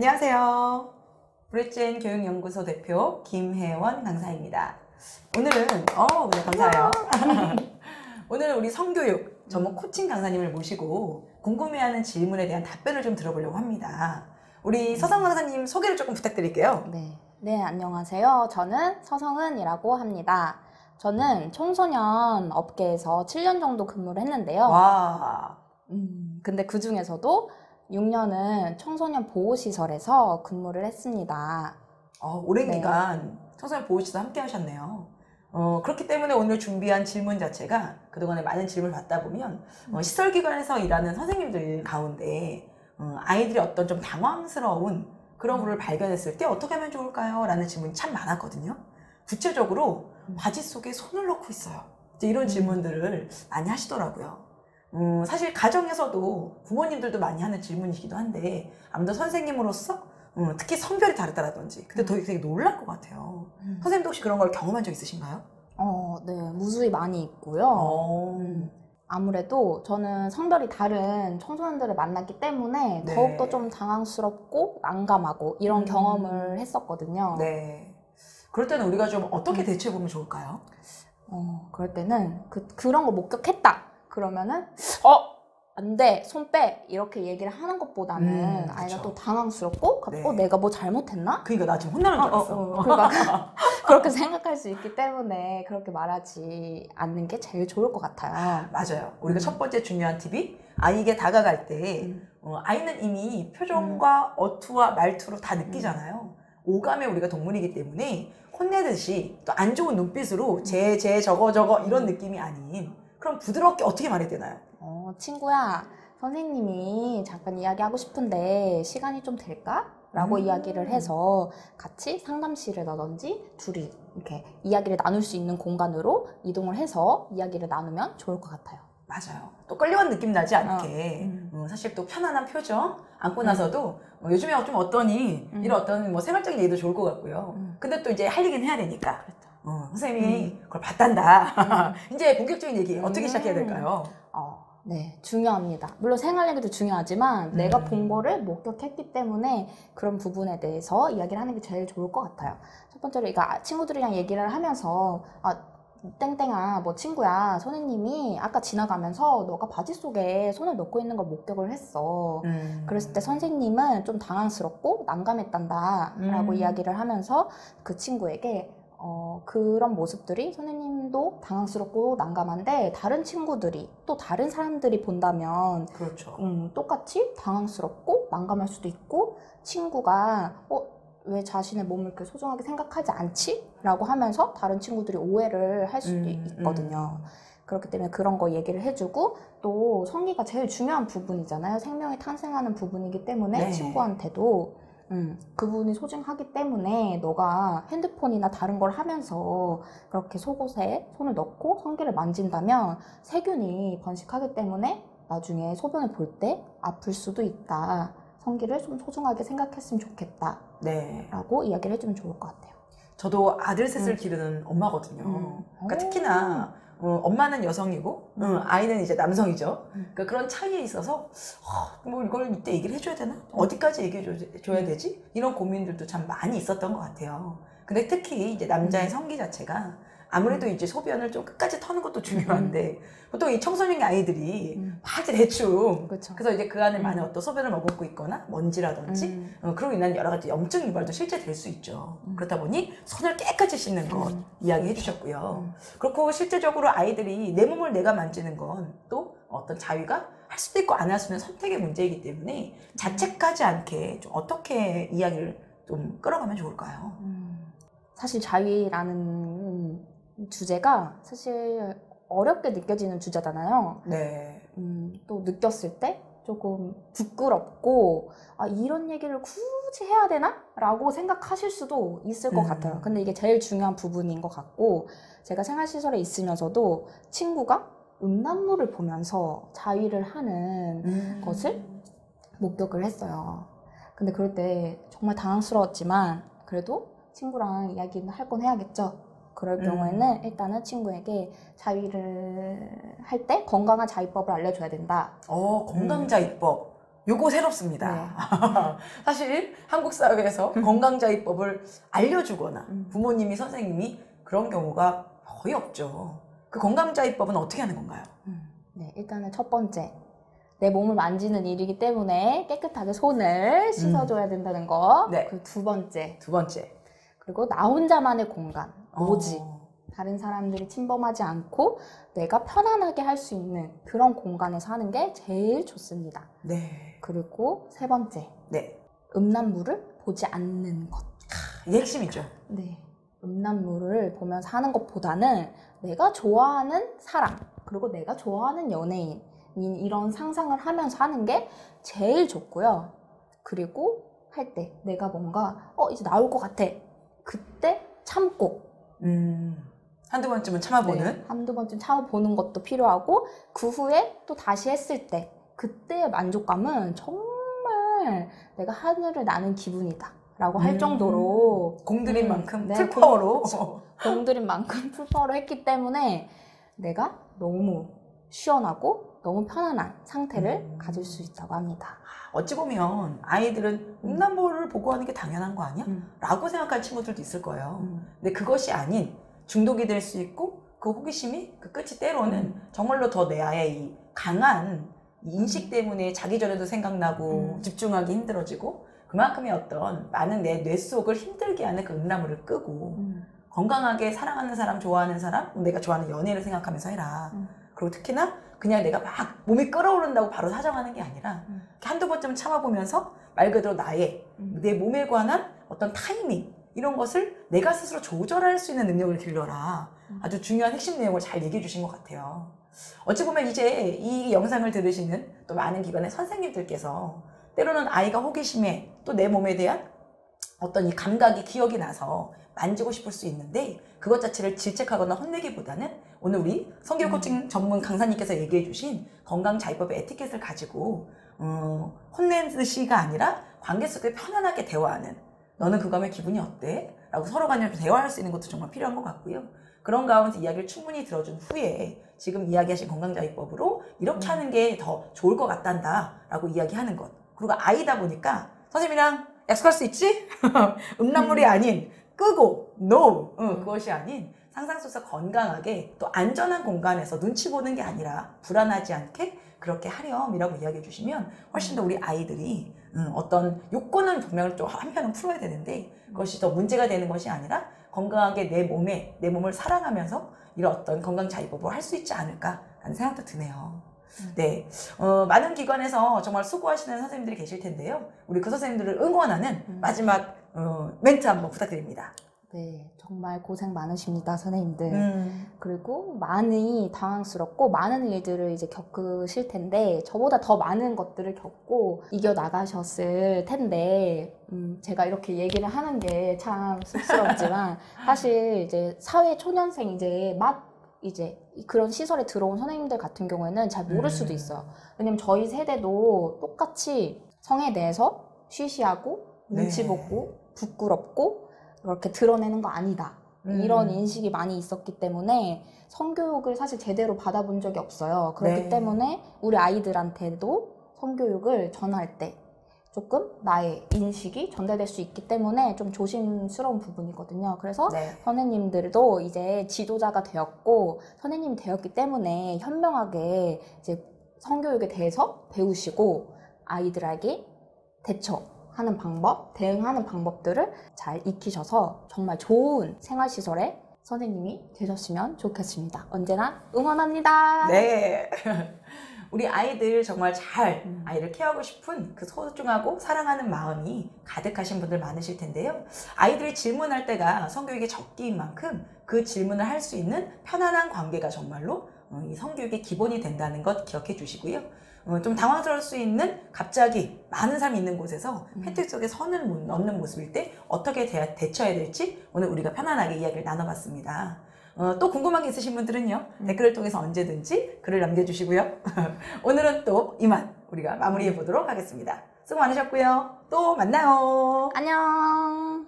안녕하세요. 브릿젠 교육연구소 대표 김혜원 강사입니다. 오늘은 네, 감사해요. 오늘은 우리 성교육 전문 코칭 강사님을 모시고 궁금해하는 질문에 대한 답변을 좀 들어보려고 합니다. 우리 서성 강사님 소개를 조금 부탁드릴게요. 네, 안녕하세요. 저는 서성은이라고 합니다. 저는 청소년 업계에서 7년 정도 근무를 했는데요. 와. 근데 그 중에서도 6년은 청소년 보호시설에서 근무를 했습니다. 오랜 기간 청소년 보호시설 함께 하셨네요. 그렇기 때문에 오늘 준비한 질문 자체가 그동안에 많은 질문을 받다 보면 시설기관에서 일하는 선생님들 가운데 아이들이 어떤 좀 당황스러운 그런 부분을 발견했을 때 어떻게 하면 좋을까요? 라는 질문이 참 많았거든요. 구체적으로 바지 속에 손을 넣고 있어요. 이제 이런 질문들을 많이 하시더라고요. 사실 가정에서도 부모님들도 많이 하는 질문이기도 한데 아무래도 선생님으로서 특히 성별이 다르다라든지 근데 되게 놀랄 것 같아요. 선생님도 혹시 그런 걸 경험한 적 있으신가요? 네, 무수히 많이 있고요. 아무래도 저는 성별이 다른 청소년들을 만났기 때문에 네. 더욱더 좀 당황스럽고 난감하고 이런 경험을 했었거든요. 네. 그럴 때는 우리가 좀 어떻게 대처해보면 좋을까요? 그럴 때는 그런 거 목격했다 그러면은 안 돼, 손 빼 이렇게 얘기를 하는 것보다는 아이가 또 당황스럽고 내가 뭐 잘못했나? 그러니까 나 지금 혼나는 줄 알았어. 그러니까 그렇게 생각할 수 있기 때문에 그렇게 말하지 않는 게 제일 좋을 것 같아요. 맞아요. 우리가 첫 번째 중요한 팁이 아이에게 다가갈 때 아이는 이미 표정과 어투와 말투로 다 느끼잖아요. 오감에 우리가 동물이기 때문에 혼내듯이 또 안 좋은 눈빛으로 쟤 저거 이런 느낌이 아닌 그럼 부드럽게 어떻게 말해야 되나요? 친구야, 선생님이 잠깐 이야기하고 싶은데 시간이 좀 될까? 라고 이야기를 해서 같이 상담실이라든지 둘이 이렇게 이야기를 나눌 수 있는 공간으로 이동을 해서 이야기를 나누면 좋을 것 같아요. 맞아요. 또 끌려간 느낌 나지 않게 사실 또 편안한 표정 안고 나서도 요즘에 좀 어떠니 이런 어떤 뭐 생활적인 얘기도 좋을 것 같고요. 근데 또 이제 할 얘기는 해야 되니까 선생님이 그걸 봤단다. 이제 본격적인 얘기 어떻게 시작해야 될까요? 네, 중요합니다. 물론 생활 얘기도 중요하지만 내가 본 거를 목격했기 때문에 그런 부분에 대해서 이야기를 하는 게 제일 좋을 것 같아요. 첫 번째로 그러니까 친구들이랑 얘기를 하면서 땡땡아, 뭐 친구야, 선생님이 아까 지나가면서 너가 바지 속에 손을 넣고 있는 걸 목격을 했어. 그랬을 때 선생님은 좀 당황스럽고 난감했단다 라고 이야기를 하면서 그 친구에게 그런 모습들이 선생님도 당황스럽고 난감한데 다른 친구들이 또 다른 사람들이 본다면 그렇죠. 똑같이 당황스럽고 난감할 수도 있고 친구가 왜 자신의 몸을 이렇게 소중하게 생각하지 않지? 라고 하면서 다른 친구들이 오해를 할 수도 있거든요. 그렇기 때문에 그런 거 얘기를 해주고 또 성기가 제일 중요한 부분이잖아요. 생명이 탄생하는 부분이기 때문에 친구한테도 그 부분이 소중하기 때문에 너가 핸드폰이나 다른 걸 하면서 그렇게 속옷에 손을 넣고 성기를 만진다면 세균이 번식하기 때문에 나중에 소변을 볼 때 아플 수도 있다. 성기를 좀 소중하게 생각했으면 좋겠다. 라고 이야기를 해주면 좋을 것 같아요. 저도 아들 셋을 기르는 엄마거든요. 그러니까 특히나 엄마는 여성이고 아이는 이제 남성이죠. 그러니까 그런 차이에 있어서 뭐 이걸 이때 얘기를 해줘야 되나? 어디까지 얘기해줘야 되지? 이런 고민들도 참 많이 있었던 것 같아요. 근데 특히 이제 남자의 성기 자체가 아무래도 이제 소변을 좀 끝까지 터는 것도 중요한데 보통 이 청소년 아이들이 아주 대충 그래서 이제 그 안에 많은 어떤 소변을 머금고 있거나 먼지라든지 그로 인한 여러 가지 염증 유발도 실제 될 수 있죠. 그렇다 보니 손을 깨끗이 씻는 것 이야기해 주셨고요. 그렇고 실제적으로 아이들이 내 몸을 내가 만지는 건 또 어떤 자위가 할 수도 있고 안 할 수 있는 선택의 문제이기 때문에 자책하지 않게 좀 어떻게 이야기를 좀 끌어가면 좋을까요? 사실 자위라는 주제가 사실 어렵게 느껴지는 주제잖아요. 또 느꼈을 때 조금 부끄럽고 이런 얘기를 굳이 해야 되나? 라고 생각하실 수도 있을 것 같아요. 근데 이게 제일 중요한 부분인 것 같고 제가 생활시설에 있으면서도 친구가 음란물을 보면서 자위를 하는 것을 목격을 했어요. 근데 그럴 때 정말 당황스러웠지만 그래도 친구랑 이야기는 할 건 해야겠죠. 그럴 경우에는 일단은 친구에게 자위를 할 때 건강한 자위법을 알려줘야 된다. 건강자위법. 요거 새롭습니다. 사실 한국 사회에서 건강자위법을 알려주거나 부모님이 선생님이 그런 경우가 거의 없죠. 그 건강자위법은 어떻게 하는 건가요? 네, 일단은 첫 번째, 내 몸을 만지는 일이기 때문에 깨끗하게 손을 씻어줘야 된다는 거. 네. 그 두 번째, 그리고 나 혼자만의 공간, 오직 다른 사람들이 침범하지 않고 내가 편안하게 할 수 있는 그런 공간에서 하는 게 제일 좋습니다. 네. 그리고 세 번째, 네. 음란물을 보지 않는 것. 이게 핵심이죠. 네. 음란물을 보면서 하는 것보다는 내가 좋아하는 사람, 그리고 내가 좋아하는 연예인, 이런 상상을 하면서 하는 게 제일 좋고요. 그리고 할 때 내가 뭔가 이제 나올 것 같아. 그때 참고. 한두 번쯤은 참아보는. 네, 한두 번쯤 참아보는 것도 필요하고 그 후에 또 다시 했을 때 그때의 만족감은 정말 내가 하늘을 나는 기분이다 라고 할 정도로 공들인 만큼 네, 풀파워로 공들인 만큼 풀파워로 했기 때문에 내가 너무 시원하고 너무 편안한 상태를 가질 수 있다고 합니다. 어찌 보면 아이들은 음란물을 보고 하는 게 당연한 거 아니야? 라고 생각할 친구들도 있을 거예요. 근데 그것이 아닌 중독이 될 수 있고 그 호기심이 그 끝이 때로는 정말로 더 내 아이의 이 강한 인식 때문에 자기 전에도 생각나고 집중하기 힘들어지고 그만큼의 어떤 많은 내 뇌 속을 힘들게 하는 그 음란물을 끄고 건강하게 사랑하는 사람, 좋아하는 사람, 내가 좋아하는 연예인을 생각하면서 해라. 그리고 특히나 그냥 내가 막 몸이 끓어오른다고 바로 사정하는 게 아니라 한두 번쯤 참아보면서 말 그대로 내 몸에 관한 어떤 타이밍 이런 것을 내가 스스로 조절할 수 있는 능력을 길러라. 아주 중요한 핵심 내용을 잘 얘기해 주신 것 같아요. 어찌 보면 이제 이 영상을 들으시는 또 많은 기관의 선생님들께서 때로는 아이가 호기심에 또 내 몸에 대한 어떤 이 감각이 기억이 나서 만지고 싶을 수 있는데 그것 자체를 질책하거나 혼내기보다는 오늘 우리 성교육 코칭 전문 강사님께서 얘기해 주신 건강자위법의 에티켓을 가지고 혼내듯이가 아니라 관계 속에 편안하게 대화하는 너는 그거 하면 기분이 어때? 라고 서로 간에 대화할 수 있는 것도 정말 필요한 것 같고요. 그런 가운데 이야기를 충분히 들어준 후에 지금 이야기하신 건강자위법으로 이렇게 하는 게 더 좋을 것 같단다 라고 이야기하는 것. 그리고 아이다 보니까 선생님이랑 약속할 수 있지? 음란물이 아닌 끄고 NO 그것이 아닌 상상 속에서 건강하게 또 안전한 공간에서 눈치 보는 게 아니라 불안하지 않게 그렇게 하렴이라고 이야기해 주시면 훨씬 더 우리 아이들이 어떤 욕구는 분명히 좀 한편은 풀어야 되는데 그것이 더 문제가 되는 것이 아니라 건강하게 내 몸을 사랑하면서 이런 어떤 건강자위법을 할 수 있지 않을까라는 생각도 드네요. 네, 많은 기관에서 정말 수고하시는 선생님들이 계실 텐데요. 우리 그 선생님들을 응원하는 마지막 멘트 한번 부탁드립니다. 네, 정말 고생 많으십니다, 선생님들. 그리고 많이 당황스럽고 많은 일들을 이제 겪으실 텐데 저보다 더 많은 것들을 겪고 이겨나가셨을 텐데 제가 이렇게 얘기를 하는 게 참 쑥스럽지만 사실 이제 사회 초년생 이제 그런 시설에 들어온 선생님들 같은 경우에는 잘 모를 수도 있어요. 왜냐면 저희 세대도 똑같이 성에 대해서 쉬쉬하고 눈치 보고 부끄럽고 그렇게 드러내는 거 아니다. 이런 인식이 많이 있었기 때문에 성교육을 사실 제대로 받아본 적이 없어요. 그렇기 때문에 우리 아이들한테도 성교육을 전할 때 조금 나의 인식이 전달될 수 있기 때문에 좀 조심스러운 부분이거든요. 그래서 선생님들도 이제 지도자가 되었고 선생님이 되었기 때문에 현명하게 이제 성교육에 대해서 배우시고 아이들에게 대처하는 방법, 대응하는 방법들을 잘 익히셔서 정말 좋은 생활시설의 선생님이 되셨으면 좋겠습니다. 언제나 응원합니다. 네. 우리 아이들 정말 잘 아이를 케어하고 싶은 그 소중하고 사랑하는 마음이 가득하신 분들 많으실 텐데요. 아이들이 질문할 때가 성교육의 적기인 만큼 그 질문을 할 수 있는 편안한 관계가 정말로 이 성교육의 기본이 된다는 것 기억해 주시고요. 좀 당황스러울 수 있는 갑자기 많은 사람이 있는 곳에서 팬티 속에 선을 넣는 모습일 때 어떻게 대처해야 될지 오늘 우리가 편안하게 이야기를 나눠봤습니다. 또 궁금한 게 있으신 분들은요 댓글을 통해서 언제든지 글을 남겨주시고요. 오늘은 또 이만 우리가 마무리해 보도록 하겠습니다. 수고 많으셨고요. 또 만나요. 안녕.